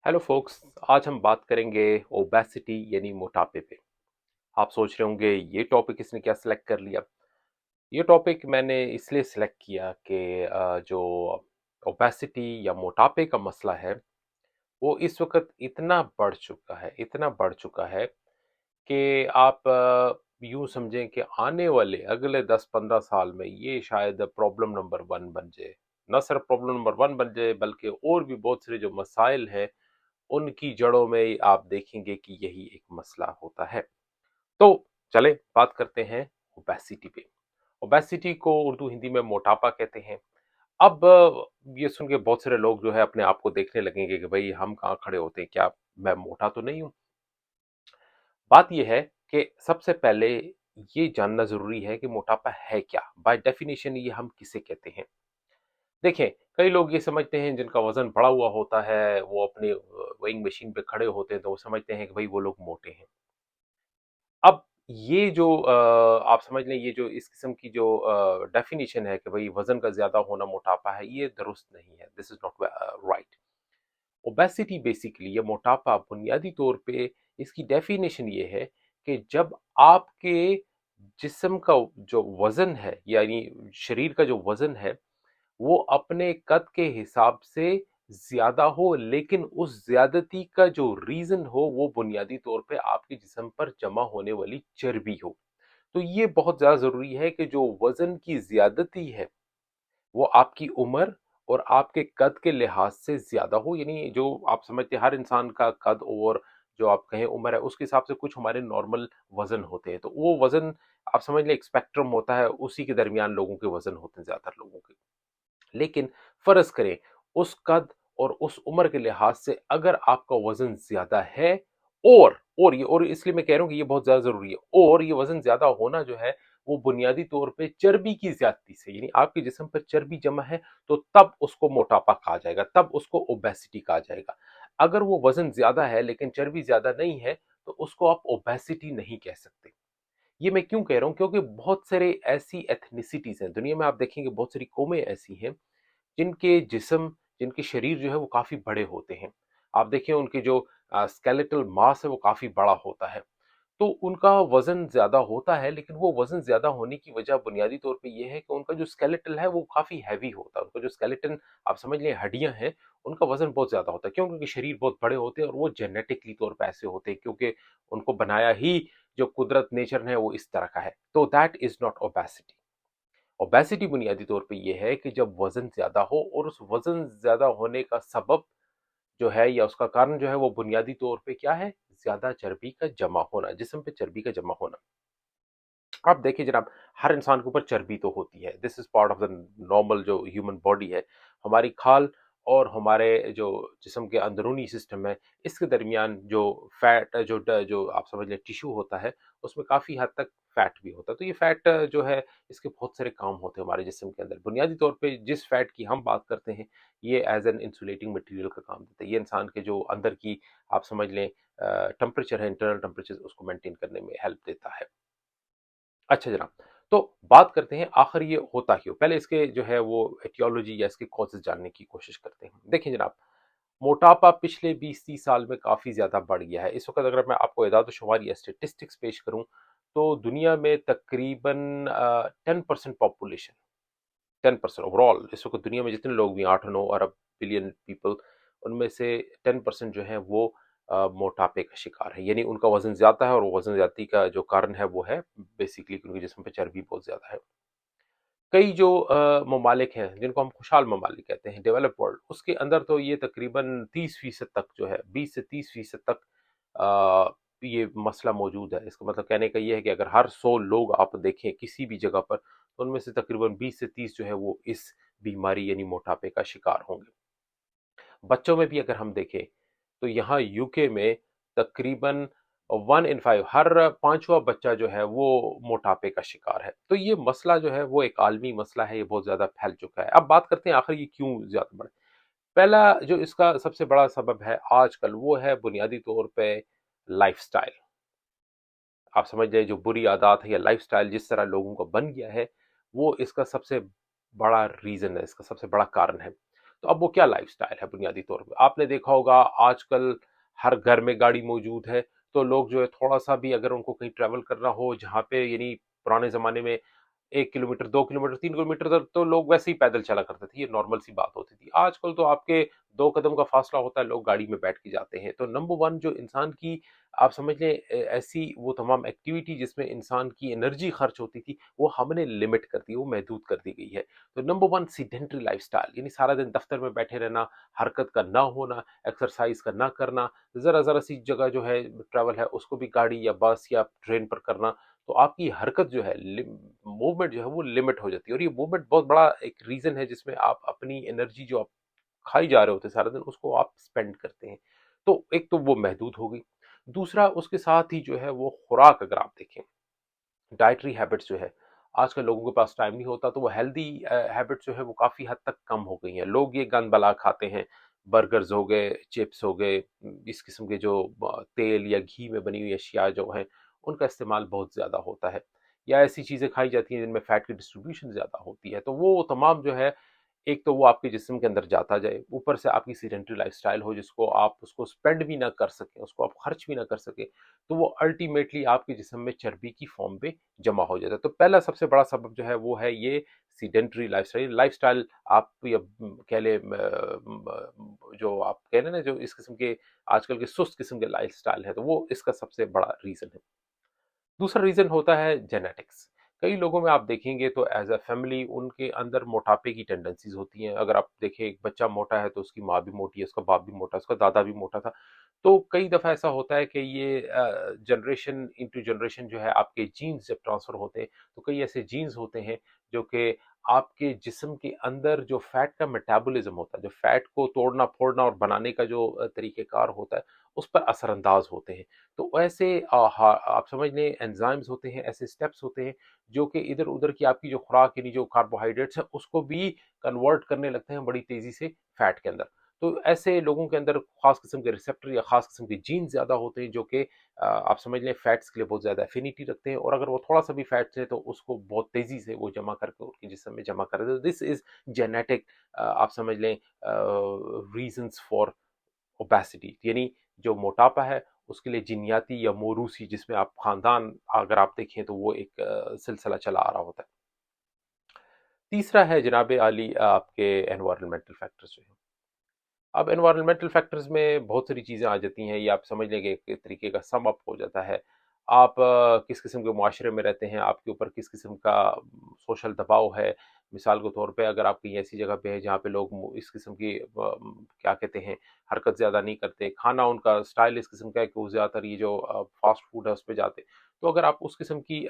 Hello focus. आज हम बात करेंगे ओबेसिटी यानी मोटापे पे। आप सोच रहे होंगे ये टॉपिक इसने क्या सिलेक्ट कर लिया। ये टॉपिक मैंने इसलिए सिलेक्ट किया कि जो ओबेसिटी या मोटापे का मसला है वो इस वक्त इतना बढ़ चुका है कि आप यूं समझें कि आने वाले अगले 10-15 साल में ये शायद प्रॉब्लम नंबर वन बन जाए। न सिर्फ प्रॉब्लम नंबर वन बन जाए बल्कि और भी बहुत सारे जो मसाइल हैं उनकी जड़ों में आप देखेंगे कि यही एक मसला होता है। तो चले बात करते हैं ओबेसिटी पे। ओबेसिटी को उर्दू हिंदी में मोटापा कहते हैं। अब ये सुन के बहुत सारे लोग जो है अपने आप को देखने लगेंगे कि भाई हम कहाँ खड़े होते हैं, क्या मैं मोटा तो नहीं हूं। बात यह है कि सबसे पहले ये जानना जरूरी है कि मोटापा है क्या, बाय डेफिनेशन ये हम किसे कहते हैं। देखें, कई लोग ये समझते हैं जिनका वजन बढ़ा हुआ होता है वो अपने वेइंग मशीन पे खड़े होते हैं तो वो समझते हैं कि भाई वो लोग मोटे हैं। अब ये जो आप समझ लें, ये जो इस किस्म की जो डेफिनेशन है कि भाई वजन का ज्यादा होना मोटापा है, ये दुरुस्त नहीं है। This is not right. Obesity basically, ये मोटापा बुनियादी तौर पे इसकी डेफिनेशन ये है कि जब आपके जिस्म का जो वजन है यानी शरीर का जो वजन है वो अपने कद के हिसाब से ज्यादा हो, लेकिन उस ज्यादती का जो रीजन हो वो बुनियादी तौर पे आपके जिस्म पर जमा होने वाली चर्बी हो। तो ये बहुत ज्यादा जरूरी है कि जो वजन की ज्यादती है वो आपकी उम्र और आपके कद के लिहाज से ज्यादा हो। यानी जो आप समझते हैं हर इंसान का कद और जो आप कहें उम्र है उसके हिसाब से कुछ हमारे नॉर्मल वजन होते हैं, तो वो वजन आप समझ लें एक स्पेक्ट्रम होता है, उसी के दरमियान लोगों के वजन होते हैं ज्यादातर लोगों के। लेकिन फर्ज करें उस कद और उस उम्र के लिहाज से अगर आपका वजन ज्यादा है और इसलिए मैं कह रहा हूं कि ये बहुत ज्यादा जरूरी है, और ये वजन ज्यादा होना जो है वो बुनियादी तौर पे चर्बी की ज्यादती से, यानी आपके जिस्म पर चर्बी जमा है, तो तब उसको मोटापा कहा जाएगा, तब उसको ओबेसिटी कहा जाएगा। अगर वो वजन ज्यादा है लेकिन चर्बी ज्यादा नहीं है तो उसको आप ओबेसिटी नहीं कह सकते। ये मैं क्यों कह रहा हूं, क्योंकि बहुत सारे ऐसी एथनिसिटीज हैं दुनिया में, आप देखेंगे बहुत सारी कौमें ऐसी हैं जिनके जिस्म, जिनके शरीर जो है वो काफी बड़े होते हैं। आप देखिए उनके जो स्केलेटल मास है वो काफी बड़ा होता है, तो उनका वजन ज्यादा होता है, लेकिन वो वजन ज्यादा होने की वजह बुनियादी तौर पे ये है कि उनका जो स्केलेटल है वो काफी हैवी होता है। उनका जो स्केलेटन, आप समझ लें हड्डियां हैं, उनका वजन बहुत ज्यादा होता है। क्यों? क्योंकि शरीर बहुत बड़े होते हैं और वो जेनेटिकली तौर पे ऐसे होते हैं, क्योंकि उनको बनाया ही जो कुदरत नेचर है वो इस तरह का है। तो that is not obesity. Obesity बुनियादी तौर पे ये है कि जब वजन ज्यादा हो और उस वजन ज्यादा होने का सबब जो है या उसका कारण जो है वो बुनियादी तौर पे क्या है, ज्यादा चर्बी का जमा होना, जिस्म पे चर्बी का जमा होना। आप देखिए जनाब, हर इंसान के ऊपर चर्बी तो होती है, this is part of the normal जो ह्यूमन बॉडी है। हमारी खाल और हमारे जो जिस्म के अंदरूनी सिस्टम है, इसके दरमियान जो फैट जो आप समझ लें टिश्यू होता है, उसमें काफ़ी हद तक फैट भी होता है। तो ये फैट जो है इसके बहुत सारे काम होते हैं हमारे जिस्म के अंदर। बुनियादी तौर पे जिस फैट की हम बात करते हैं ये एज एन इंसुलेटिंग मटेरियल का काम देता है। ये इंसान के जो अंदर की आप समझ लें टेम्परेचर है, इंटरनल टेम्परेचर, उसको मेंटेन करने में हेल्प देता है। अच्छा जनाब, तो बात करते हैं आखिर ये होता क्यों। पहले इसके जो है वो एटियोलॉजी या इसके कॉजेज जानने की कोशिश करते हैं। देखिए जनाब, मोटापा पिछले 20-30 साल में काफ़ी ज़्यादा बढ़ गया है। इस वक़्त अगर मैं आपको इदाद-ओ-शुमार या स्टैटिस्टिक्स पेश करूँ, तो दुनिया में तकरीबन 10% पॉपुलेशन, 10% ओवरऑल इस वक़्त दुनिया में जितने लोग भी हैं, 8-9 अरब बिलियन पीपल, उनमें से 10% जो है वो मोटापे का शिकार है। यानी उनका वज़न ज़्यादा है और वज़न ज़्यादती का जो कारण है वो है बेसिकली कि उनके जिस्म पे चर्बी बहुत ज़्यादा है। कई जो ममालिक हैं जिनको हम खुशहाल ममालिक कहते हैं, डेवलप वर्ल्ड, उसके अंदर तो ये तकरीबन 30% तक जो है, 20 से 30% तक ये मसला मौजूद है। इसका मतलब कहने का ये है कि अगर हर 100 लोग आप देखें किसी भी जगह पर, तो उनमें से तकरीबन 20 से 30 जो है वो इस बीमारी यानी मोटापे का शिकार होंगे। बच्चों में भी अगर हम देखें तो यहाँ यूके में तकरीबन 1 इन 5, हर पांचवा बच्चा जो है वो मोटापे का शिकार है। तो ये मसला जो है वो एक आलमी मसला है, ये बहुत ज्यादा फैल चुका है। अब बात करते हैं आखिर ये क्यों ज्यादा बढ़ा। पहला जो इसका सबसे बड़ा सबब है आजकल वो है बुनियादी तौर पे लाइफस्टाइल। आप समझ जाइए जो बुरी आदत है या लाइफस्टाइल जिस तरह लोगों का बन गया है, वो इसका सबसे बड़ा रीजन है, इसका सबसे बड़ा कारण है। तो अब वो क्या लाइफ़स्टाइल है बुनियादी तौर पे? आपने देखा होगा आजकल हर घर में गाड़ी मौजूद है, तो लोग जो है थोड़ा-सा भी अगर उनको कहीं ट्रैवल करना हो जहाँ पे यानी पुराने ज़माने में 1 किलोमीटर, 2 किलोमीटर, 3 किलोमीटर तक तो लोग वैसे ही पैदल चला करते थे, ये नॉर्मल सी बात होती थी। आजकल तो आपके 2 कदम का फ़ासला होता है, लोग गाड़ी में बैठ के जाते हैं। तो नंबर 1 जो इंसान की आप समझ लें ऐसी वो तमाम एक्टिविटी जिसमें इंसान की एनर्जी खर्च होती थी, वो हमने लिमिट कर दी, वो महदूद कर दी गई है। तो नंबर 1 सेडेंटरी लाइफ़स्टाइल यानी सारा दिन दफ़्तर में बैठे रहना, हरकत का ना होना, एक्सरसाइज़ का ना करना, ज़रा-ज़रा सी जगह जो है ट्रैवल है, उसको भी गाड़ी या बस या ट्रेन पर करना, तो आपकी हरकत जो है मूवमेंट जो है वो लिमिट हो जाती है और ये मूवमेंट बहुत बड़ा एक रीज़न है जिसमें आप अपनी एनर्जी जो आप खाई जा रहे होते हैं सारा दिन उसको आप स्पेंड करते हैं। तो एक तो वो महदूद हो गई। दूसरा उसके साथ ही जो है वो खुराक अगर आप देखें, डाइटरी हैबिट्स जो है, आजकल लोगों के पास टाइम नहीं होता तो वो हेल्दी हैबिट्स जो है वो काफ़ी हद तक कम हो गई हैं। लोग ये गंद बला खाते हैं, बर्गर्स हो गए, चिप्स हो गए, इस किस्म के जो तेल या घी में बनी हुई अशिया जो हैं, उनका इस्तेमाल बहुत ज़्यादा होता है। या ऐसी चीज़ें खाई जाती हैं जिनमें फैट की डिस्ट्रीब्यूशन ज़्यादा होती है, तो वो तमाम जो है एक तो वो आपके जिस्म के अंदर जाता जाए, ऊपर से आपकी सेडेंटरी लाइफ़स्टाइल हो जिसको आप उसको स्पेंड भी ना कर सकें, उसको आप खर्च भी ना कर सकें, तो वो अल्टीमेटली आपके जिस्म में चर्बी की फ़ॉर्म में जमा हो जाता है। तो पहला सबसे बड़ा सबब जो है वो है ये सेडेंटरी लाइफ़स्टाइल। लाइफ़स्टाइल आप या कह लें जो आप कह रहे हैं ना जो इस किस्म के आजकल के सुस्त किस्म के लाइफ़स्टाइल है, तो वो इसका सबसे बड़ा रीज़न है। दूसरा रीज़न होता है जेनेटिक्स। कई लोगों में आप देखेंगे तो एज़ अ फैमिली उनके अंदर मोटापे की टेंडेंसीज़ होती हैं। अगर आप देखें एक बच्चा मोटा है तो उसकी माँ भी मोटी है, उसका बाप भी मोटा है, उसका दादा भी मोटा था। तो कई दफ़ा ऐसा होता है कि ये जनरेशन इनटू जनरेशन जो है आपके जीन्स जब ट्रांसफ़र होते हैं, तो कई ऐसे जीन्स होते हैं जो कि आपके जिस्म के अंदर जो फैट का मेटाबॉलिज़्म होता है, जो फैट को तोड़ना-फोड़ना और बनाने का जो तरीक़ेकार होता है, उस पर असरअंदाज़ होते हैं। तो ऐसे आप समझ लें एंजाइम्स होते हैं, ऐसे स्टेप्स होते हैं जो कि इधर-उधर की आपकी जो खुराक यानी जो कार्बोहाइड्रेट्स हैं उसको भी कन्वर्ट करने लगते हैं बड़ी तेज़ी से फैट के अंदर। तो ऐसे लोगों के अंदर ख़ास किस्म के रिसेप्टर या ख़ास किस्म के जीन ज़्यादा होते हैं जो कि आप समझ लें फैट्स के लिए बहुत ज़्यादा एफिनिटी रखते हैं और अगर वो थोड़ा-सा भी फैट्स है तो उसको बहुत तेज़ी से वो जमा करके उनके जिस्म में जमा कर देते हैं। दिस इज़ जेनेटिक आप समझ लें रीज़न्स फॉर ओबेसिटी यानी जो मोटापा है उसके लिए जिनियाती या मौरूसी जिसमें आप खानदान अगर आप देखें तो वो एक सिलसिला चला आ रहा होता है। तीसरा है जनाब आली आपके एनवायरनमेंटल फैक्टर्स जो हैं। अब एनवायरनमेंटल फैक्टर्स में बहुत सारी चीज़ें आ जाती हैं, ये आप समझ लें कि एक तरीके का सम अप हो जाता है। आप किस किस्म के मुआशरे में रहते हैं, आपके ऊपर किस किस्म का सोशल दबाव है। मिसाल के तौर पे अगर आप कहीं ऐसी जगह पे हैं जहाँ पे लोग इस किस्म की क्या कहते हैं, हरकत ज़्यादा नहीं करते, खाना उनका स्टाइल इस किस्म का है कि वो ज़्यादातर ये जो फास्ट फूड है उस पे जाते। तो अगर आप उस किस्म की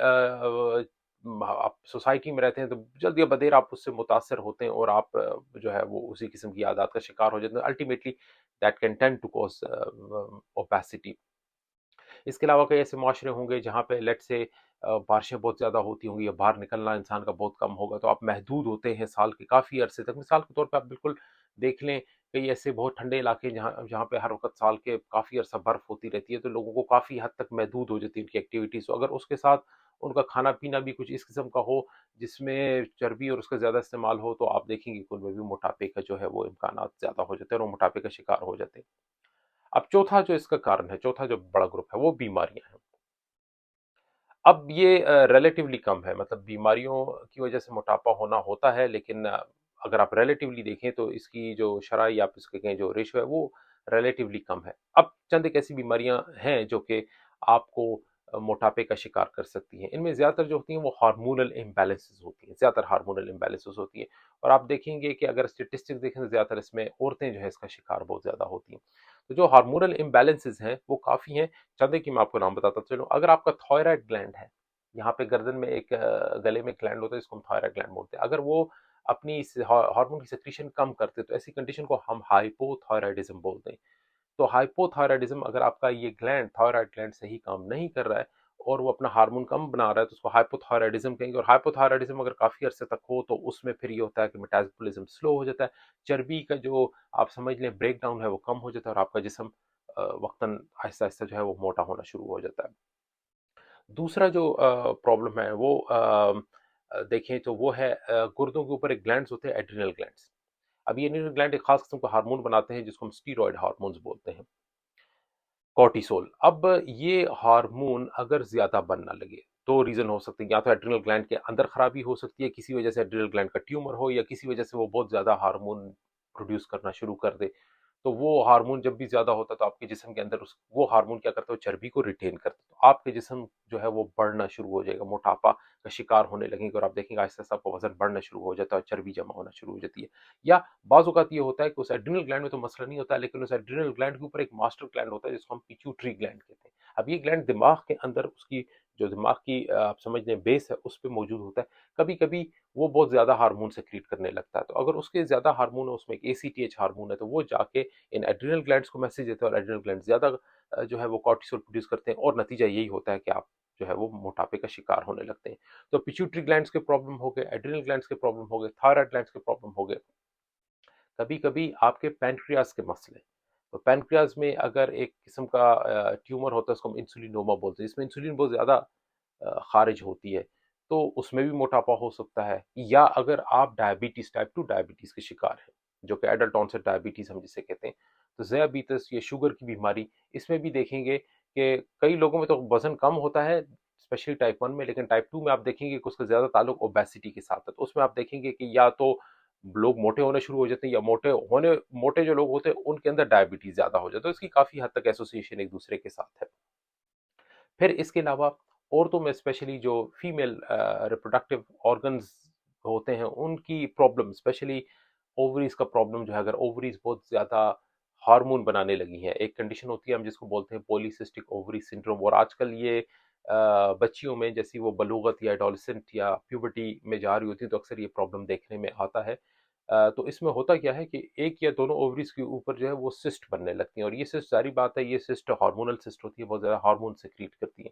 आप सोसाइटी में रहते हैं तो जल्द या बदेर आप उससे मुतासिर होते हैं और आप जो है वो उसी किस्म की आदत का शिकार हो जाते हैं। Ultimately that can tend to cause obesity. इसके अलावा कई ऐसे माशरे होंगे जहाँ पे लेट्स से बारिशें बहुत ज़्यादा होती होंगी या बाहर निकलना इंसान का बहुत कम होगा, तो आप महदूद होते हैं साल के काफ़ी अरसे तक। मिसाल के तौर पे आप बिल्कुल देख लें, कई ऐसे बहुत ठंडे इलाके जहाँ जहाँ पे हर वक़्त साल के काफ़ी अरसा बर्फ़ होती रहती है, तो लोगों को काफ़ी हद तक महदूद हो जाती है उनकी एक्टिविटीज़। तो अगर उसके साथ उनका खाना-पीना भी कुछ इस किस्म का हो, जिसमें चर्बी और उसका ज़्यादा इस्तेमाल हो, तो आप देखेंगे कि उनमें भी मोटापे का जो है वो इम्कानात ज़्यादा हो जाते हैं और वो मोटापे का शिकार हो जाते हैं। अब चौथा जो इसका कारण है, चौथा जो बड़ा ग्रुप है, वो बीमारियाँ हैं। अब ये रिलेटिवली कम है, मतलब बीमारियों की वजह से मोटापा होना होता है, लेकिन अगर आप रिलेटिवली देखें तो इसकी जो शरह या आप इसके कहें जो रेशियो है, वो रिलेटिवली कम है। अब चंद एक ऐसी बीमारियाँ हैं जो कि आपको मोटापे का शिकार कर सकती हैं। इनमें ज़्यादातर जो होती हैं वो हार्मोनल इम्बैलेंसेस होती हैं, ज़्यादातर हार्मोनल इम्बैलेंसेस होती हैं और आप देखेंगे कि अगर स्टैटिस्टिक्स देखें तो ज़्यादातर इसमें औरतें जो है इसका शिकार बहुत ज़्यादा होती हैं। तो जो हार्मोनल इम्बैलेंसेस हैं, वो काफ़ी हैं। चंद एक की मैं आपको नाम बताता चलूँ, अगर आपका थायराइड ग्लैंड है, यहाँ पे गर्दन में एक गले में ग्लैंड होता है जिसको हम थायराइड ग्लैंड बोलते हैं। अगर वो अपनी इस हार्मोन की सेक्रीशन कम करते हैं तो ऐसी कंडीशन को हम हाइपोथायराइडिज्म बोलते हैं। तो हाइपोथायराइडिज्म अगर आपका ये ग्लैंड थायराइड ग्लैंड सही काम नहीं कर रहा है और वो अपना हार्मोन कम बना रहा है तो उसको हाइपोथायराइडिज्म कहेंगे और हाइपोथायराइडिज्म अगर काफ़ी अरसे तक हो तो उसमें फिर ये होता है कि मेटाबॉलिज्म स्लो हो जाता है। चर्बी का जो आप समझ लें ब्रेक डाउन है वो कम हो जाता है और आपका जिस्म वक़्तन आहिस्ता-आहिस्ता जो है वो मोटा होना शुरू हो जाता है। दूसरा जो प्रॉब्लम है वो देखें तो वो है गुर्दों के ऊपर एक ग्लैंड्स होते हैं एड्रिनल ग्लैंड्स। अब ये एड्रिनल ग्लैंड एक खास किस्म का हार्मोन बनाते हैं जिसको हम स्टीरॉयड हार्मोन्स बोलते हैं, कॉर्टिसोल। अब ये हार्मोन अगर ज़्यादा बनना लगे, 2 रीज़न हो सकते हैं, या तो एड्रिनल ग्लैंड के अंदर खराबी हो सकती है, किसी वजह से एड्रिनल ग्लैंड का ट्यूमर हो, या किसी वजह से वो बहुत ज़्यादा हार्मोन प्रोड्यूस करना शुरू कर दे। तो वो हार्मोन जब भी ज़्यादा होता है तो आपके जिस्म के अंदर उस वो हार्मोन क्या करता है, वो चर्बी को रिटेन करता है। तो आपके जिस्म जो है वो बढ़ना शुरू हो जाएगा, मोटापा का शिकार होने लगेंगे और आप देखेंगे आहिस्ता-आहिस्ता आपका वज़न बढ़ना शुरू हो जाता है और चर्बी जमा होना शुरू हो जाती है। या बाज़ औक़ात ये होता है कि उस एड्रिनल ग्लैंड में तो मसला नहीं होता है, लेकिन उस एड्रिनल ग्लैंड के ऊपर एक मास्टर ग्लैंड होता है जिसको हम पिट्यूटरी ग्लैंड कहते हैं। अब ये ग्लैंड दिमाग के अंदर उसकी जो दिमाग की आप समझ लें बेस है उस पे मौजूद होता है। कभी-कभी वो बहुत ज़्यादा हार्मोन सेक्रीट करने लगता है। तो अगर उसके ज़्यादा हार्मोन है, उसमें एक एसीटीएच हार्मोन है, तो वो जाके इन एड्रिनल ग्लैंड्स को मैसेज देते हैं और एड्रिनल ग्लैंड ज़्यादा जो है वो कॉर्टिसोल प्रोड्यूस करते हैं और नतीजा यही होता है कि आप जो है वो मोटापे का शिकार होने लगते हैं। तो पिट्यूटरी ग्लैंड्स के प्रॉब्लम हो गए, एड्रिनल ग्लैंड्स के प्रॉब्लम हो गए, थायराइड ग्लैंड्स के प्रॉब्लम हो गए। कभी-कभी आपके पैनक्रियाज़ के मसले, तो पैनक्रियाज़ में अगर एक किस्म का ट्यूमर होता है उसको हम इंसुलिनोमा बोलते हैं, इसमें इंसुलिन बहुत ज़्यादा खारिज होती है, तो उसमें भी मोटापा हो सकता है। या अगर आप डायबिटीज़ टाइप 2 डायबिटीज़ के शिकार हैं, जो कि एडल्ट ऑनसेट डायबिटीज़ हम जिसे कहते हैं, तो ज़ियाबीतस ये शुगर की बीमारी, इसमें भी देखेंगे कि कई लोगों में तो वज़न कम होता है, स्पेशली टाइप 1 में, लेकिन टाइप 2 में आप देखेंगे कि उसका ज़्यादा ताल्लुक ओबेसिटी के साथ है। तो उसमें आप देखेंगे कि या तो लोग मोटे होने शुरू हो जाते हैं या मोटे जो लोग होते हैं उनके अंदर डायबिटीज़ ज़्यादा हो जाता है। तो इसकी काफ़ी हद तक एसोसिएशन एक-दूसरे के साथ है। फिर इसके अलावा औरतों में स्पेशली जो फीमेल रिप्रोडक्टिव ऑर्गन्स होते हैं उनकी प्रॉब्लम, स्पेशली ओवरीज का प्रॉब्लम जो है, अगर ओवरीज बहुत ज़्यादा हार्मोन बनाने लगी हैं, एक कंडीशन होती है हम जिसको बोलते हैं पॉलीसिस्टिक ओवरी सिंड्रोम, और आजकल ये बच्चियों में जैसी वो बलूगत या एडोलसेंट या प्यूबर्टी में जा रही होती है तो अक्सर ये प्रॉब्लम देखने में आता है। तो इसमें होता क्या है कि एक या दोनों ओवरीज के ऊपर जो है वो सिस्ट बनने लगती हैं, और ये सिस्ट जारी बात है, ये सिस्ट हार्मोनल सिस्ट होती है, बहुत ज़्यादा हार्मोन सेक्रीट करती है।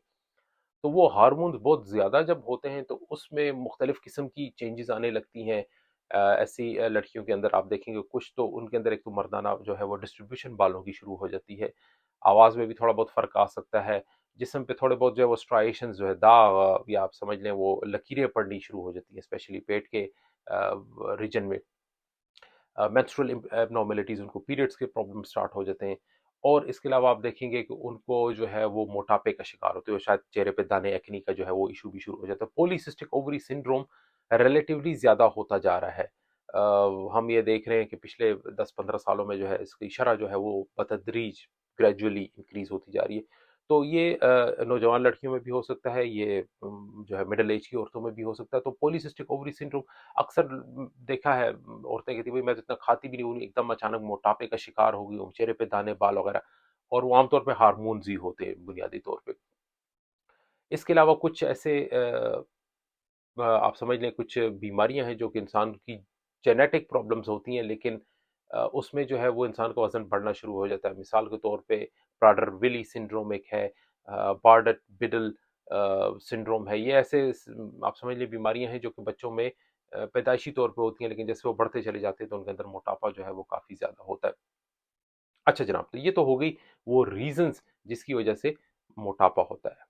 तो वो हार्मोन्स बहुत ज़्यादा जब होते हैं तो उसमें मुख्तलिफ़ किस्म की चेंजेज़ आने लगती हैं। ऐसी लड़कियों के अंदर आप देखेंगे कुछ तो उनके अंदर एक तो मर्दाना जो है वो डिस्ट्रीब्यूशन बालों की शुरू हो जाती है। आवाज़ में भी थोड़ा बहुत फ़र्क आ सकता है। जिस्म पे थोड़े बहुत जो है वो स्ट्राइएशंस जो है दाग या आप समझ लें वो लकीरें पड़नी शुरू हो जाती हैं, स्पेशली पेट के रीजन में। मेंस्ट्रुअल एब्नॉर्मैलिटीज़, उनको पीरियड्स के प्रॉब्लम स्टार्ट हो जाते हैं। और इसके अलावा आप देखेंगे कि उनको जो है वो मोटापे का शिकार होते हैं, शायद चेहरे पे दाने, एक्ने का जो है वो इशू भी शुरू हो जाता है। पॉलीसिस्टिक ओवरी सिंड्रोम रिलेटिवली ज़्यादा होता जा रहा है। हम ये देख रहे हैं कि पिछले 10-15 सालों में जो है इसकी शरह जो है वो बतदरीज ग्रेजुअली इंक्रीज़ होती जा रही है। तो ये नौजवान लड़कियों में भी हो सकता है, ये जो है मिडल एज की औरतों में भी हो सकता है। तो पॉलीसिस्टिक ओवरी सिंड्रोम अक्सर देखा है, औरतें कहती हैं भाई मैं तो इतना खाती भी नहीं हूँ, एकदम अचानक मोटापे का शिकार हो गई हूँ, चेहरे पे दाने बाल वगैरह, और वो आमतौर पे हार्मोन्स ही होते हैं बुनियादी तौर पे। इसके अलावा कुछ ऐसे आप समझ लें कुछ बीमारियां हैं जो कि इंसान की जेनेटिक प्रॉब्लम्स होती हैं, लेकिन उसमें जो है वो इंसान का वजन बढ़ना शुरू हो जाता है। मिसाल के तौर पे प्राडर विली सिंड्रोम एक है, बार्डट बिडल सिंड्रोम है। ये ऐसे आप समझ लीजिए बीमारियां हैं जो कि बच्चों में पैदाइशी तौर पे होती हैं, लेकिन जैसे वो बढ़ते चले जाते हैं तो उनके अंदर मोटापा जो है वो काफ़ी ज़्यादा होता है। अच्छा जनाब, तो ये तो हो गई वो रीज़न्स जिसकी वजह से मोटापा होता है।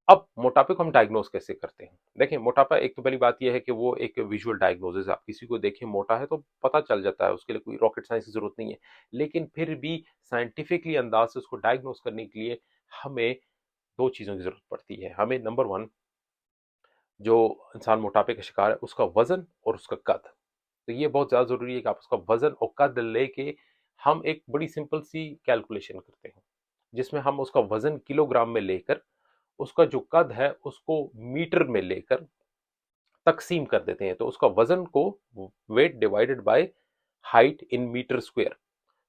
अब मोटापे को हम डायग्नोज़ कैसे करते हैं? देखिए, मोटापा एक तो पहली बात ये है कि वो एक विज़ुअल डायग्नोसिस है। आप किसी को देखें मोटा है तो पता चल जाता है, उसके लिए कोई रॉकेट साइंस की ज़रूरत नहीं है। लेकिन फिर भी साइंटिफिकली अंदाज़ से उसको डायग्नोज़ करने के लिए हमें 2 चीज़ों की ज़रूरत पड़ती है। हमें नंबर 1, जो इंसान मोटापे का शिकार है, उसका वज़न और उसका कद। तो ये बहुत ज़्यादा ज़रूरी है कि आप उसका वज़न और कद लेके हम एक बड़ी सिंपल सी कैलकुलेशन करते हैं, जिसमें हम उसका वज़न किलोग्राम में लेकर, उसका जो कद है उसको मीटर में लेकर तक़सीम कर देते हैं। तो उसका वज़न को weight divided by height in metre square.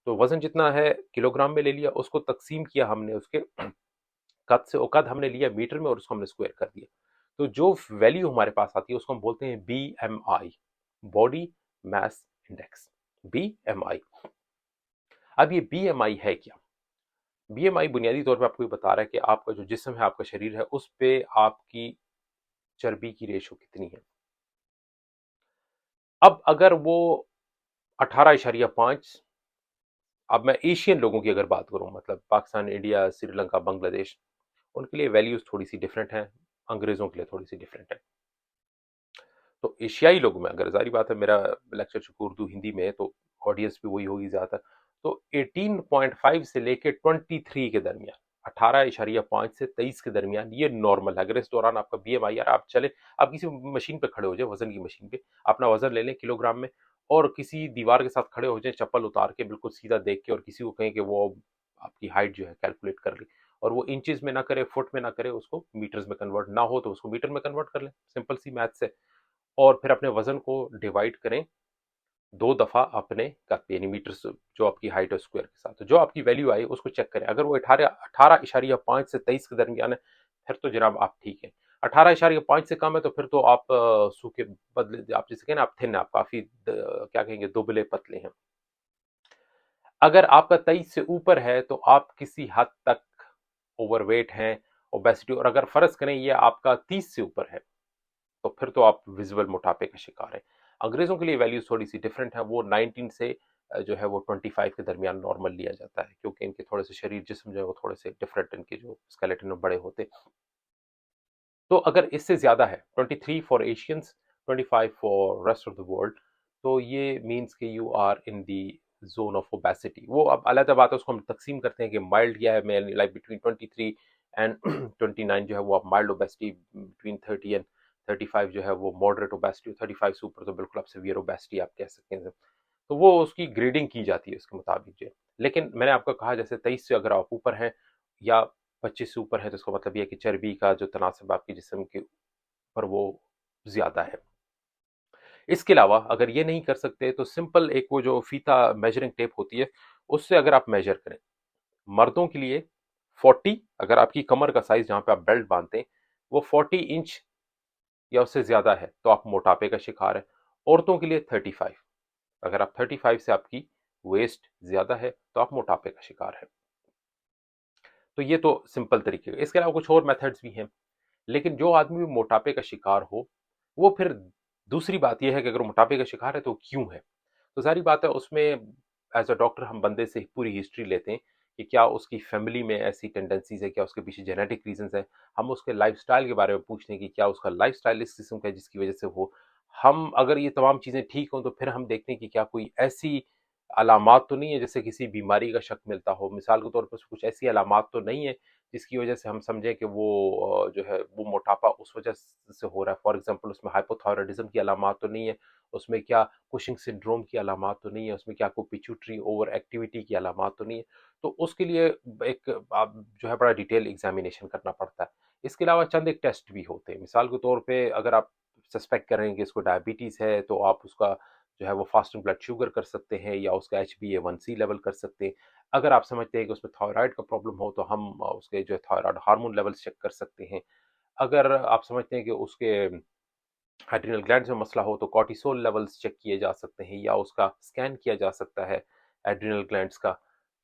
तो वज़न जितना है किलोग्राम में ले लिया, उसको तक़सीम किया हमने उसके कद से, और कद हमने लिया मीटर में और उसको हमने स्क्वायर कर दिया। तो जो वैल्यू हमारे पास आती है उसको हम बोलते हैं BMI, body mass index, BMI. अब ये बीएमआई है क्या? बीएमआई बुनियादी तौर पे आपको ये बता रहा है कि आपका जो जिस्म है, आपका शरीर है, उस पे आपकी चर्बी की रेशो कितनी है। अब अगर वो 18.5, अब मैं एशियन लोगों की अगर बात करूं, मतलब पाकिस्तान, इंडिया, श्रीलंका, बांग्लादेश, उनके लिए वैल्यूज थोड़ी सी डिफरेंट हैं, अंग्रेजों के लिए थोड़ी सी डिफरेंट है। तो एशियाई लोगों में, अगर जारी बात है मेरा लेक्चर चूंकि उर्दू हिंदी में है, तो ऑडियंस भी वही होगी ज़्यादातर। तो 18.5 से लेके 23 के दरमियान, 18.5 से 23 के दरमियान ये नॉर्मल है। अगर इस दौरान आपका बीएमआई, आप चले, आप किसी मशीन पे खड़े हो जाए, वजन की मशीन पे अपना वजन ले लें किलोग्राम में, और किसी दीवार के साथ खड़े हो जाए चप्पल उतार के बिल्कुल सीधा देख के, और किसी को कहें कि वो आपकी हाइट जो है कैलकुलेट कर ले, और वो इंचेस में ना करे, फुट में ना करे, उसको मीटर्स में कन्वर्ट ना हो तो उसको मीटर में कन्वर्ट कर लें, सिंपल सी मैथ्स है। और फिर अपने वजन को डिवाइड करें 2 दफ़ा अपने कद पे, यानी मीटर से जो आपकी हाइट है स्क्वायर के साथ, तो जो आपकी वैल्यू आई उसको चेक करें। अगर वो 18.5 से 23 के दरमियान है, फिर तो जनाब आप ठीक है। 18.5 से कम है तो फिर तो आप सूखे बदले, आप जिसे कहें ना, आप थिन है, आप काफ़ी क्या कहेंगे, दुबले पतले हैं। अगर आपका 23 से ऊपर है तो आप किसी हद तक ओवरवेट हैं, ओबेसिटी, और अगर फ़र्ज़ करें ये आपका 30 से ऊपर है, तो फिर तो आप विजुअल मोटापे का शिकार हैं। अंग्रेज़ों के लिए वैल्यूज़ थोड़ी-सी डिफरेंट है, वो 19 से जो है वो 25 के दरमियान नॉर्मल लिया जाता है, क्योंकि इनके थोड़े-से शरीर जिस्म जो है वो थोड़े-से डिफरेंट, इनके जो स्केलेटन में बड़े होते हैं। तो अगर इससे ज़्यादा है, 23 for Asians, 25 for rest of the world, तो ये मीन्स कि you are in the zone of obesity. वो अब अलग बात है, उसको हम तक़सीम करते हैं कि माइल्ड क्या है, में लाइक बिटवीन 23 एंड 29 जो है वो आप माइल्ड ओबेसिटी, बिटवीन 30 एंड 35 जो है वो मॉडरेट ओबेसिटी, 35 से ऊपर तो बिल्कुल आप सीवियर ओबेसिटी आप कह सकते हैं। तो वो उसकी ग्रेडिंग की जाती है उसके मुताबिक जो है। लेकिन मैंने आपको कहा जैसे 23 से अगर आप ऊपर हैं या 25 से ऊपर है, तो इसका मतलब ये है कि चर्बी का जो तनासब आपके जिस्म के ऊपर वो ज़्यादा है। इसके अलावा अगर ये नहीं कर सकते तो सिंपल एक वो जो फीता मेजरिंग टेप होती है, उससे अगर आप मेजर करें। मर्दों के लिए 40, अगर आपकी कमर का साइज़ जहाँ पे आप बेल्ट बाँधते हैं, वो 40 इंच या उससे ज़्यादा है, तो आप मोटापे का शिकार हैं। औरतों के लिए 35, अगर आप 35 से आपकी वेस्ट ज़्यादा है, तो आप मोटापे का शिकार हैं। तो ये तो सिंपल तरीके। इसके अलावा कुछ और मेथड्स भी हैं, लेकिन जो आदमी भी मोटापे का शिकार हो, वो फिर दूसरी बात ये है कि अगर वो मोटापे का शिकार है तो क्यों है? तो ज़ाहिर बात है, उसमें एज़ अ डॉक्टर हम बंदे से पूरी हिस्ट्री लेते हैं कि क्या उसकी फैमिली में ऐसी टेंडेंसीज़ है, क्या उसके पीछे जेनेटिक रीज़न्स हैं। हम उसके लाइफ़स्टाइल के बारे में पूछते हैं कि क्या उसका लाइफ़स्टाइल इस किस्म का है जिसकी वज़ह से हो। हम अगर ये तमाम चीज़ें ठीक हों तो फिर हम देखते हैं कि क्या कोई ऐसी अलामात तो नहीं है जैसे किसी बीमारी का शक मिलता हो। मिसाल के तौर पर कुछ ऐसी अलामात तो नहीं है जिसकी वजह से हम समझें कि वो जो है वो मोटापा उस वजह से हो रहा है। फॉर एग्जांपल उसमें हाइपोथायरायडिज़्म की अलामात तो नहीं है, उसमें क्या कुशिंग सिंड्रोम की अलामात तो नहीं है, उसमें क्या कोई पिट्यूटरी ओवर एक्टिविटी की अलामात तो नहीं है। तो उसके लिए एक आप जो है बड़ा डिटेल एग्ज़ामिनेशन करना पड़ता है। इसके अलावा चंद एक टेस्ट भी होते हैं। मिसाल के तौर पे अगर आप सस्पेक्ट कर रहे हैं कि इसको डायबिटीज़ है, तो आप उसका जो है वो फास्टिंग ब्लड शुगर कर सकते हैं या उसका HbA1c लेवल कर सकते हैं। अगर आप समझते हैं कि उसमें थायराइड का प्रॉब्लम हो तो हम उसके जो है थायराइड हार्मोन लेवल्स चेक कर सकते हैं। अगर आप समझते हैं कि उसके एड्रिनल ग्लैंड्स में मसला हो तो कॉर्टिसोल लेवल्स चेक किए जा सकते हैं या उसका स्कैन किया जा सकता है एड्रिनल ग्लैंड्स का।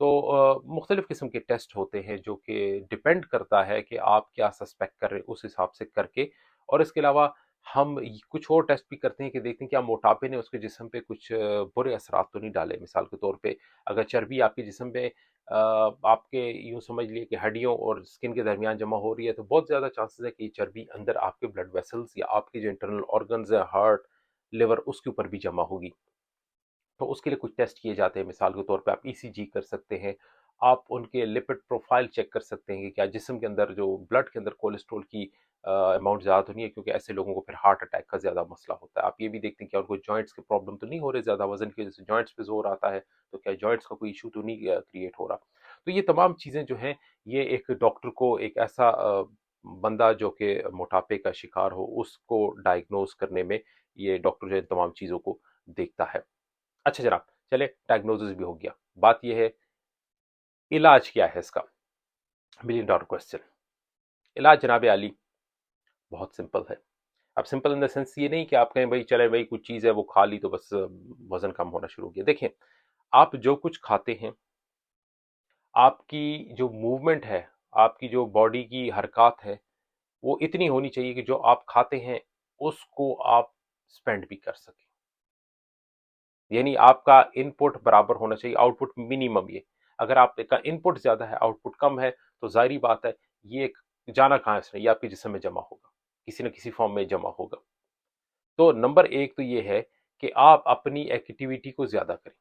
तो मुख्तलिफ़ किस्म के टेस्ट होते हैं जो कि डिपेंड करता है कि आप क्या सस्पेक्ट कर रहे हैं, उस हिसाब से करके। और इसके अलावा हम कुछ और टेस्ट भी करते हैं कि देखते हैं क्या मोटापे ने उसके जिस्म पे कुछ बुरे असरात तो नहीं डाले। मिसाल के तौर पे अगर चर्बी आपके जिस्म पे आपके यूँ समझ लिए कि हड्डियों और स्किन के दरमियान जमा हो रही है, तो बहुत ज़्यादा चांसेस है कि ये चर्बी अंदर आपके ब्लड वेसल्स या आपके जो इंटरनल ऑर्गन्स हैं, हार्ट, लिवर, उसके ऊपर भी जमा होगी। तो उसके लिए कुछ टेस्ट किए जाते हैं। मिसाल के तौर पे आप ईसीजी कर सकते हैं, आप उनके लिपिड प्रोफाइल चेक कर सकते हैं कि क्या जिस्म के अंदर जो ब्लड के अंदर कोलेस्ट्रॉल की अमाउंट ज़्यादा तो नहीं है, क्योंकि ऐसे लोगों को फिर हार्ट अटैक का ज़्यादा मसला होता है। आप ये भी देखते हैं कि उनको जॉइंट्स के प्रॉब्लम तो नहीं हो रहे, ज़्यादा वजन की वजह से जॉइंट्स पे जोर आता है, तो क्या जॉइंट्स का कोई इशू तो नहीं क्रिएट हो रहा। तो ये तमाम चीज़ें जो हैं, ये एक डॉक्टर को एक ऐसा बंदा जो कि मोटापे का शिकार हो उसको डायग्नोज करने में ये डॉक्टर जो है इन तमाम चीज़ों को देखता है। अच्छा जनाब, चले डायग्नोसिस भी हो गया। बात यह है, इलाज क्या है इसका? Million dollar question. इलाज जनाब आली बहुत सिंपल है। अब सिंपल इन द सेंस ये नहीं कि आप कहें भाई चले भाई कुछ चीज़ है वो खा ली तो बस वज़न कम होना शुरू हो गया। देखें, आप जो कुछ खाते हैं, आपकी जो मूवमेंट है, आपकी जो बॉडी की हरकत है, वो इतनी होनी चाहिए कि जो आप खाते हैं, उसको आप स्पेंड भी कर सकें। यानी आपका इनपुट बराबर होना चाहिए, आउटपुट मिनिमम ये। अगर आपका इनपुट ज़्यादा है, आउटपुट कम है, तो ज़ाहिर-सी बात है, ये जाना कहाँ है इसने? ये आपके जिस्म में जमा होगा, किसी न किसी फॉर्म में जमा होगा। तो नंबर 1 तो ये है कि आप अपनी एक्टिविटी को ज़्यादा करें।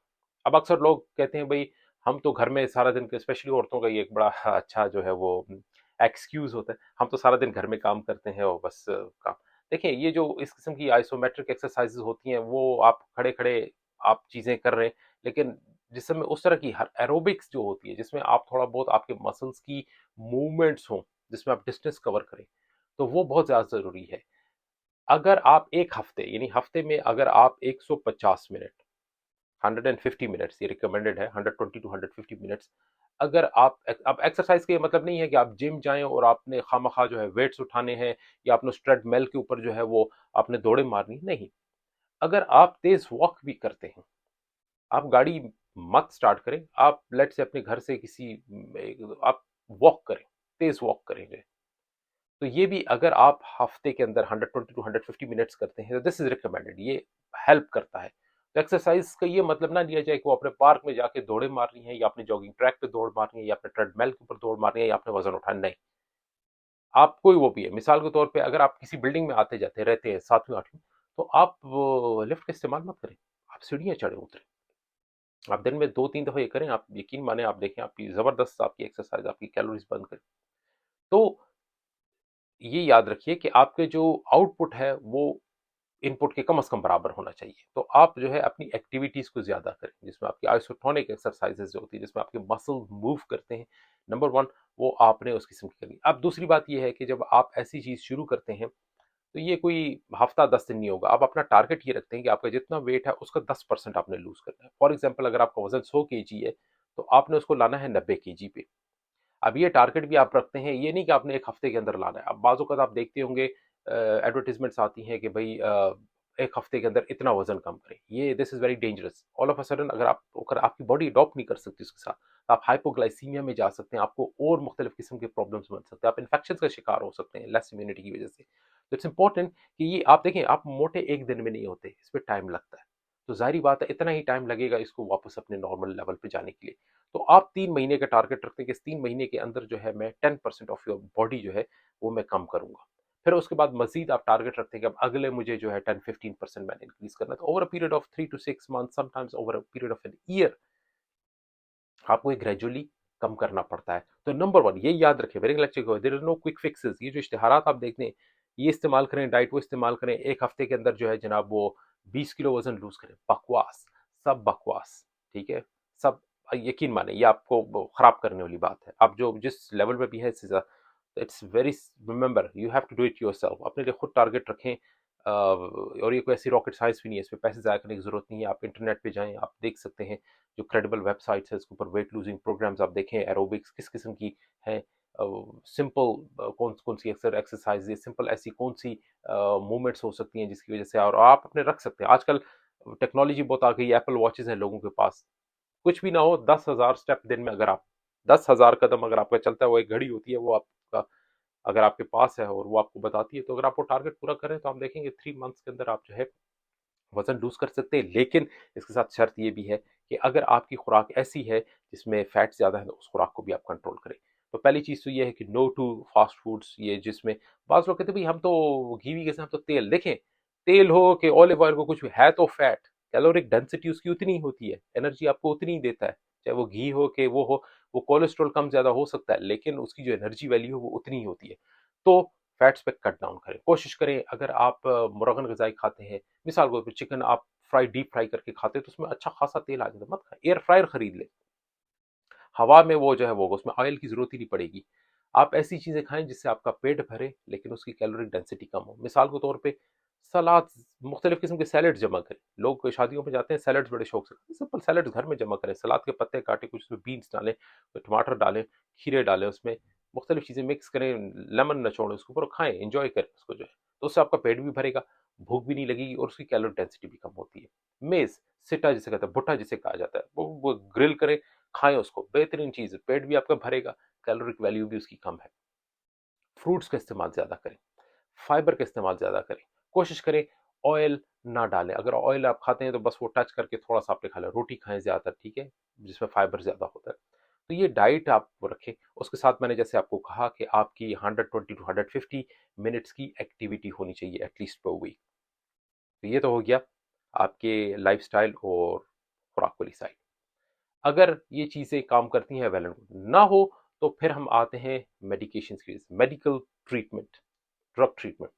अब अक्सर लोग कहते हैं भाई हम तो घर में सारा दिन, स्पेशली औरतों का ये एक बड़ा अच्छा जो है वो एक्सक्यूज होता है, हम तो सारा दिन घर में काम करते हैं और बस काम। देखिए ये जो इस किस्म की आइसोमेट्रिक एक्सरसाइजेज होती हैं वो आप खड़े खड़े आप चीजें कर रहे हैं, लेकिन जिस समय उस तरह की हर एरोबिक्स जो होती है जिसमें आप थोड़ा बहुत आपके मसल्स की मूवमेंट्स हों, जिसमें आप डिस्टेंस कवर करें, तो वो बहुत ज्यादा जरूरी है। अगर आप एक हफ्ते यानी हफ्ते में अगर आप 150 मिनट, 150 मिनट्स ये रिकमेंडेड है, 120 टू 150 मिनट्स, अगर आप अब एक्सरसाइज का ये मतलब नहीं है कि आप जिम जाएं और आपने खामखा जो है वेट्स उठाने हैं या आपने ट्रेडमिल के ऊपर जो है वो आपने दौड़े मारनी, नहीं। अगर आप तेज वॉक भी करते हैं, आप गाड़ी मत स्टार्ट करें, आप लेट से अपने घर से किसी आप वॉक करें, तेज वॉक करेंगे, तो ये भी अगर आप हफ्ते के अंदर 120 टू 150 मिनट्स करते हैं तो दिस इज रिकमेंडेड, ये हेल्प करता है। तो एक्सरसाइज का ये मतलब ना लिया जाए कि वो अपने पार्क में जाके दौड़े मारनी है या अपने जॉगिंग ट्रैक पे दौड़ मारनी है या अपने ट्रेडमिल के ऊपर दौड़ मारनी है या अपने वजन उठाना, नहीं। आप कोई वो भी है, मिसाल के तौर पे अगर आप किसी बिल्डिंग में आते जाते रहते हैं 7वीं 8वीं, तो आप लिफ्ट का इस्तेमाल मत करें, आप सीढ़ियां चढ़े उतरें, आप दिन में 2-3 दफा ये करें, आप यकीन माने आप देखें आपकी जबरदस्त आपकी एक्सरसाइज, आपकी कैलोरीज बर्न करें। तो ये याद रखिए कि आपके जो आउटपुट है वो इनपुट के कम से कम बराबर होना चाहिए। तो आप जो है अपनी एक्टिविटीज को ज्यादा करें जिसमें आपकी आइसोटोनिक एक्सरसाइजेज जो होती है जिसमें आपके मसल मूव करते हैं, नंबर वन, वो आपने उस किस्म की करनी। अब दूसरी बात ये है कि जब आप ऐसी चीज शुरू करते हैं तो ये कोई हफ्ता 10 दिन नहीं होगा, आप अपना टारगेट ये रखते हैं कि आपका जितना वेट है उसका 10% आपने लूज करना है। फॉर एग्जाम्पल अगर आपका वजन 100 kg है तो आपने उसको लाना है 90 kg पे। अब ये टारगेट भी आप रखते हैं, ये नहीं कि आपने एक हफ्ते के अंदर लाना है। अब बाज़ औक़ात आप देखते होंगे एडवर्टाइज़मेंट्स आती हैं कि भई 1 हफ्ते के अंदर इतना वज़न कम करें। ये this is very dangerous. All of a sudden अगर आपकी बॉडी अडॉप्ट नहीं कर सकती उसके साथ, तो आप हाइपोग्लाइसीमिया में जा सकते हैं, आपको और मुख्तलिफ किस्म के प्रॉब्लम्स बन सकते हैं, आप इन्फेक्शंस का शिकार हो सकते हैं लेस इम्यूनिटी की वजह से। तो इट्स इम्पोर्टेंट कि ये आप देखें, आप मोटे एक दिन में नहीं होते, इस पे टाइम लगता है। तो ज़ाहिर-सी बात है इतना ही टाइम लगेगा इसको वापस अपने नॉर्मल लेवल पे जाने के लिए। तो आप 3 महीने का टारगेट रखते हैं कि इस 3 महीने के अंदर जो है मैं 10% ऑफ योर बॉडी जो है वो मैं कम करूंगा। फिर उसके बाद मजीद आप टारगेट रखते हैं कि अब अगले मुझे जो है 10-15% मैंने इंक्रीज करना है। तो over a period of 3 to 6 month, sometimes over a period of an year, आपको ये ग्रेजुअली कम करना पड़ता है। तो नंबर वन ये याद रखें, very lecture, there is no quick fixes. ये जो इश्तिहारात आप देखते हैं, ये इस्तेमाल करें, डाइट वो इस्तेमाल करें, एक हफ्ते के अंदर जो है जनाब वो 20 किलो वजन लूज करें, बकवास, सब बकवास। ठीक है, सब यकीन माने ये आपको खराब करने वाली बात है। आप जो जिस लेवल पे भी है इससे it's very, remember you have to do it yourself. अपने लिए खुद टारगेट रखें। और ये कोई ऐसी रॉकेट साइंस भी नहीं है, इसमें पैसे ज़ाया करने की जरूरत नहीं है। आप इंटरनेट पे जाएं, आप देख सकते हैं जो क्रेडिबल वेबसाइट्स है उसके ऊपर वेट लूजिंग प्रोग्राम्स आप देखें, एरोबिक्स किस किस्म की है, सिंपल कौन कौन सी एक्सरसाइज है, सिंपल ऐसी कौन सी मूवमेंट्स हो सकती हैं जिसकी वजह से, और आप अपने रख सकते हैं। आजकल टेक्नोलॉजी बहुत आ गई, एप्पल वॉचेज हैं लोगों के पास, कुछ भी ना हो 10,000 स्टेप दिन में अगर आप 10,000 कदम अगर आपका चलता है, वो एक घड़ी होती है वो आपका अगर आपके पास है और वो आपको बताती है, तो अगर आप वो टारगेट पूरा करें तो आप देखेंगे 3 मंथ्स के अंदर आप जो है वजन लूज कर सकते हैं। लेकिन इसके साथ शर्त ये भी है कि अगर आपकी खुराक ऐसी है जिसमें फैट ज्यादा है तो उस खुराक को भी आप कंट्रोल करें। तो पहली चीज तो ये है कि नो टू फास्ट फूड्स, ये जिसमें बाज लोग कहते हैं भाई हम तो घी भी कैसे, हम तो तेल, देखें तेल हो कि ऑलिव ऑयल को कुछ भी है तो फैट, कैलोरिक डेंसिटी उसकी उतनी ही होती है, एनर्जी आपको उतनी ही देता है, चाहे वो घी हो कि वो हो। वो कोलेस्ट्रॉल कम ज्यादा हो सकता है लेकिन उसकी जो एनर्जी वैल्यू है वो उतनी ही होती है। तो फैट्स पे कट डाउन करें, कोशिश करें। अगर आप मुरगन गजाई खाते हैं, मिसाल के तौर पे चिकन आप डीप फ्राई करके खाते हैं तो उसमें अच्छा खासा तेल आ जाता है, मत खाएं, एयर फ्रायर खरीद ले, हवा में वो जो है वो उसमें ऑयल की जरूरत ही नहीं पड़ेगी। आप ऐसी चीजें खाएं जिससे आपका पेट भरे लेकिन उसकी कैलोरी डेंसिटी कम हो। मिसाल के तौर पे सलाद, मुख्तलिफ किस्म के सैलड जमा करें। लोग शादियों में जाते हैं सैलड्स बड़े शौक से खाते हैं, सिंपल सैलड घर में जमा करें, सलाद के पत्ते काटे, कुछ उसमें बीन्स डालें, टमाटर डालें, खीरे डालें, उसमें मुख्तलिफ चीज़ें मिक्स करें, लेमन नचोड़ें उसके ऊपर और खाएं, इंजॉय करें उसको जो है। तो उससे आपका पेट भी भरेगा, भूख भी नहीं लगेगी और उसकी कैलोरी डेंसिटी भी कम होती है। मेज़, सिटा जिसे कहते हैं, भुट्टा जिसे कहा जाता है, वो ग्रिल करें, खाएं उसको, बेहतरीन चीज़ है, पेट भी आपका भरेगा, कैलोरिक वैल्यू भी उसकी कम है। फ्रूट्स का इस्तेमाल ज़्यादा करें, फाइबर का इस्तेमाल ज़्यादा करें, कोशिश करें ऑयल ना डालें। अगर ऑयल आप खाते हैं तो बस वो टच करके थोड़ा सा आपने खा लिया, रोटी खाएं ज़्यादातर, ठीक है, जिसमें फाइबर ज़्यादा होता है। तो ये डाइट आप वो रखें। उसके साथ मैंने जैसे आपको कहा कि आपकी 120 टू 150 मिनट्स की एक्टिविटी होनी चाहिए एटलीस्ट पर वीक। तो ये तो हो गया आपके लाइफस्टाइल और खुराक वाली साइड। अगर ये चीज़ें काम करती हैं वेल एंड गुड, ना हो तो फिर हम आते हैं मेडिकेशंस की, medical treatment, drug treatment.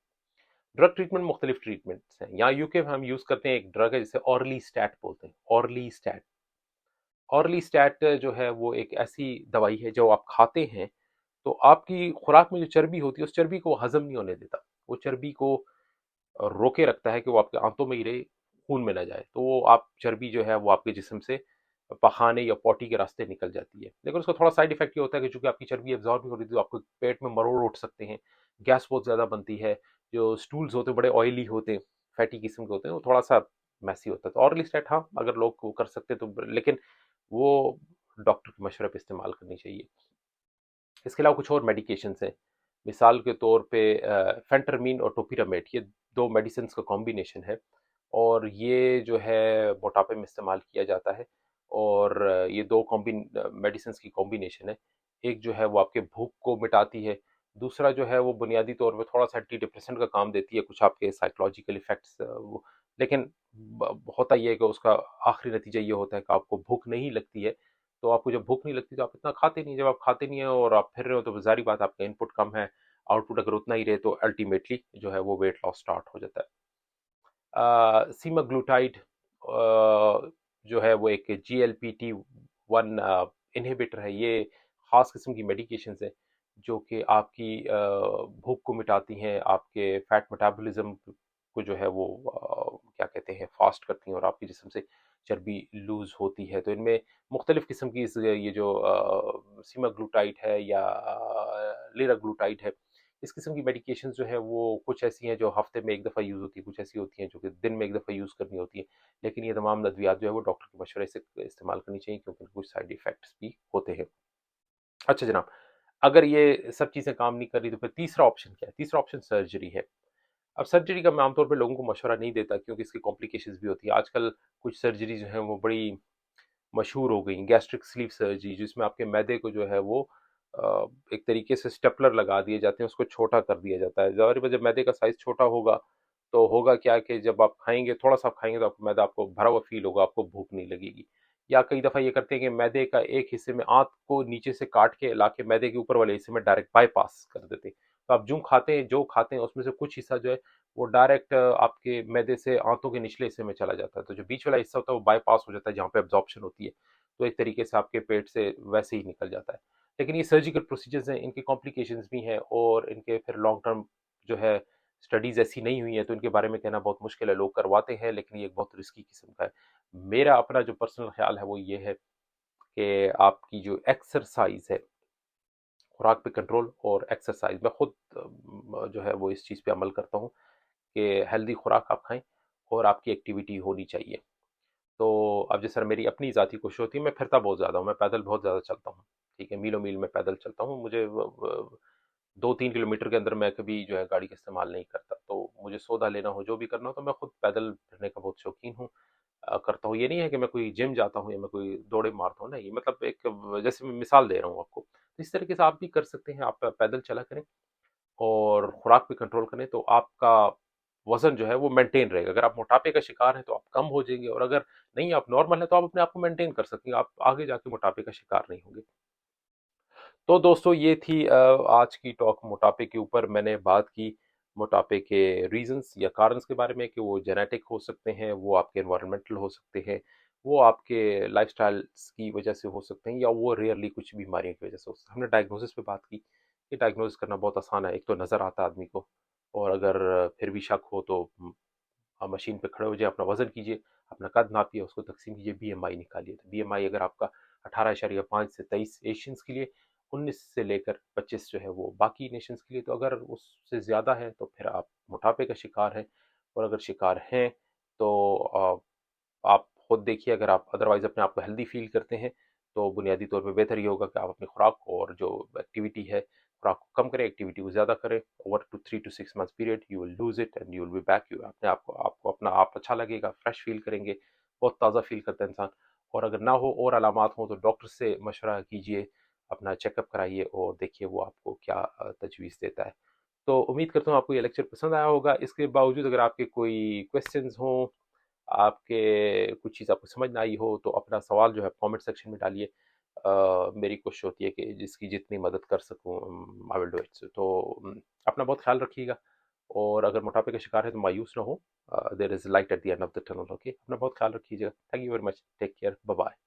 Drug treatment मुख्तलिफ ट्रीटमेंट्स हैं। यहाँ यूके में हम यूज़ करते हैं एक ड्रग है जिसे ऑर्ली स्टैट बोलते हैं, ऑर्ली स्टैट। ऑर्ली स्टैट जो है वो एक ऐसी दवाई है जो आप खाते हैं तो आपकी खुराक में जो चर्बी होती है उस चर्बी को हजम नहीं होने देता, वो चर्बी को रोके रखता है कि वो आपके आंतों में ही रहे, खून में ना जाए। तो वो आप चर्बी जो है वो आपके जिस्म से पखाने या पॉटी के रास्ते निकल जाती है। लेकिन उसका थोड़ा साइड इफेक्ट ये होता है कि चूंकि आपकी चर्बी एब्जॉर्ब नहीं हो रही तो आपको पेट में मरोड़ उठ सकते हैं, गैस बहुत ज़्यादा बनती है, जो स्टूल्स होते हैं बड़े ऑयली होते हैं, फैटी किस्म के होते हैं, वो थोड़ा सा मैसी होता है। तो ऑर्लिस्टेट हाँ, अगर लोग वो कर सकते हैं तो, लेकिन वो डॉक्टर के मशवरे पे इस्तेमाल करनी चाहिए। इसके अलावा कुछ और मेडिकेशंस हैं। मिसाल के तौर पे फेंटरमीन और टोपिरामेट, ये 2 मेडिसिन्स का कॉम्बिनेशन है और ये जो है मोटापे में इस्तेमाल किया जाता है और ये 2 मेडिसिन्स की कॉम्बिनेशन है। एक जो है वो आपके भूख को मिटाती है, दूसरा जो है वो बुनियादी तौर पे थोड़ा-सा एंटी डिप्रेसेंट का काम देती है, कुछ आपके साइकोलॉजिकल इफ़ेक्ट्स वो, लेकिन होता ये है कि उसका आखिरी नतीजा ये होता है कि आपको भूख नहीं लगती है, तो आपको जब भूख नहीं लगती तो आप इतना खाते नहीं, जब आप खाते नहीं हैं और आप फिर रहे हो तो ज़ाहिर बात है आपका इनपुट कम है, आउटपुट अगर उतना ही रहे तो अल्टीमेटली जो है वो वेट लॉस स्टार्ट हो जाता है। सीमाग्लूटाइड जो है वो एक GLPT-1 इनहिबिटर है। ये ख़ास किस्म की मेडिकेशंस हैं जो कि आपकी भूख को मिटाती हैं, आपके फैट मेटाबॉलिज्म को जो है वो क्या कहते हैं फास्ट करती हैं और आपके जिस्म से चर्बी लूज़ होती है। तो इनमें मुख्तलिफ़ किस्म की ये जो सीमाग्लूटाइड है या लिराग्लूटाइड है, इस किस्म की मेडिकेशंस जो है वो कुछ ऐसी हैं जो हफ्ते में 1 दफ़ा यूज़ होती है, कुछ ऐसी होती हैं जो कि दिन में 1 दफ़ा यूज़ करनी होती है। लेकिन ये तमाम अद्वियात जो है वो डॉक्टर के मशवरे से इस्तेमाल करनी चाहिए क्योंकि इनके कुछ साइड इफ़ेक्ट्स भी होते हैं। अच्छा जनाब, अगर ये सब चीज़ें काम नहीं कर रही तो फिर तीसरा ऑप्शन क्या है? तीसरा ऑप्शन सर्जरी है। अब सर्जरी का मैं आमतौर पे लोगों को मशवरा नहीं देता क्योंकि इसकी कॉम्प्लिकेशंस भी होती हैं। आजकल कुछ सर्जरी जो हैं वो बड़ी मशहूर हो गई, गैस्ट्रिक स्लीव सर्जरी जिसमें आपके मैदे को जो है वो एक तरीके से स्टेपलर लगा दिए जाते हैं, उसको छोटा कर दिया जाता है। ज़ाहिर है जब मैदे का साइज़ छोटा होगा, तो होगा क्या कि जब आप खाएँगे, थोड़ा-सा आप खाएँगे तो आपको मैदा आपको भरा हुआ फ़ील होगा, आपको भूख नहीं लगेगी। या कई दफ़ा ये करते हैं कि मैदे का एक हिस्से में आँत को नीचे से काट के लाके मैदे के ऊपर वाले हिस्से में डायरेक्ट बायपास कर देते हैं। तो आप जो खाते हैं उसमें से कुछ हिस्सा जो है वो डायरेक्ट आपके मैदे से आंतों के निचले हिस्से में चला जाता है। तो जो बीच वाला हिस्सा होता है वो बायपास हो जाता है जहाँ पे एब्ज़ॉर्प्शन होती है। तो एक तरीके से आपके पेट से वैसे ही निकल जाता है। लेकिन ये सर्जिकल प्रोसीजर्स हैं, इनकी कॉम्प्लिकेशंस भी हैं और इनके फिर लॉन्ग टर्म जो है स्टडीज़ ऐसी नहीं हुई हैं तो इनके बारे में कहना बहुत मुश्किल है। लोग करवाते हैं लेकिन ये एक बहुत रिस्की किस्म का है। मेरा अपना जो पर्सनल ख़्याल है वो ये है कि आपकी जो एक्सरसाइज़ है, खुराक पे कंट्रोल और एक्सरसाइज़, मैं खुद जो है वो इस चीज़ पे अमल करता हूँ कि हेल्दी खुराक आप खाएँ और आपकी एक्टिविटी होनी चाहिए। तो अब जैसे मेरी अपनी ज़ाती कोशिश होती है, मैं फिरता बहुत ज़्यादा हूँ, मैं पैदल बहुत ज़्यादा चलता हूँ, ठीक है? मीलों-मील मैं पैदल चलता हूँ, मुझे 2-3 किलोमीटर के अंदर मैं कभी जो है गाड़ी का इस्तेमाल नहीं करता। तो मुझे सौदा लेना हो, जो भी करना हो, तो मैं खुद पैदल फिरने का बहुत शौकीन हूँ। करता हूँ। ये नहीं है कि मैं कोई जिम जाता हूँ या मैं कोई दौड़े मारता हूँ, नहीं, मतलब एक जैसे मैं मिसाल दे रहा हूँ आपको। तो इस तरीके से आप भी कर सकते हैं, आप पैदल चला करें और खुराक पे कंट्रोल करें, तो आपका वज़न जो है वो मेंटेन रहेगा। अगर आप मोटापे का शिकार हैं, तो आप कम हो जाएँगे और अगर नहीं आप नॉर्मल हैं, तो आप अपने आप को मेंटेन कर सकते हैं। आप आगे जाके मोटापे का शिकार नहीं होंगे। तो दोस्तों ये थी आज की टॉक मोटापे के ऊपर। मैंने बात की मोटापे के रीज़न्स या कारणस के बारे में कि वो जेनेटिक हो सकते हैं, वो आपके एनवायरमेंटल हो सकते हैं, वो आपके लाइफ़स्टाइल्स की वजह से हो सकते हैं या वो रेयरली कुछ बीमारियों की वजह से हो सकते हैं। हमने डायग्नोसिस पे बात की, कि डायग्नोसिस करना बहुत आसान है। एक तो नज़र आता है आदमी को और अगर फिर भी शक हो तो आप मशीन पे खड़े हो जाइए, अपना वज़न कीजिए, अपना कद नापिए, उसको तक़सीम कीजिए, बीएमआई निकालिए। तो बीएमआई अगर आपका 18.5 से 23 एशियंस के लिए, 19 से लेकर 25 जो है वो बाकी नेशंस के लिए, तो अगर उससे ज़्यादा है तो फिर आप मोटापे का शिकार हैं और अगर शिकार हैं तो आप खुद देखिए, अगर आप अदरवाइज़ अपने आप को हेल्दी फ़ील करते हैं, तो बुनियादी तौर पे बेहतर ये होगा कि आप अपनी खुराक और जो एक्टिविटी है, खुराक को कम करें, एक्टिविटी को ज़्यादा करें। Over two 3 to 6 months period you will lose it and you will be back. You अपने आपको अपना आप अच्छा लगेगा, फ्रेश फ़ील करेंगे, बहुत ताज़ा फ़ील करता है इंसान। और अगर ना हो और अलामात हों तो डॉक्टर से मशवरा कीजिए, अपना चेकअप कराइए और देखिए वो आपको क्या तजवीज़ देता है। तो उम्मीद करता हूँ आपको ये लेक्चर पसंद आया होगा। इसके बावजूद अगर आपके कोई क्वेश्चंस हों आपके कुछ चीज़ आपको समझ ना आई हो तो अपना सवाल जो है कमेंट सेक्शन में डालिए। मेरी कोशिश होती है कि जिसकी जितनी मदद कर सकूँ आई विल डू इट। तो अपना बहुत ख्याल रखिएगा और अगर मोटापे का शिकार है तो मायूस ना हो। There is light at the end of the tunnel. Okay, अपना बहुत ख्याल रखिएगा। Thank you very much. Take care. Bye bye.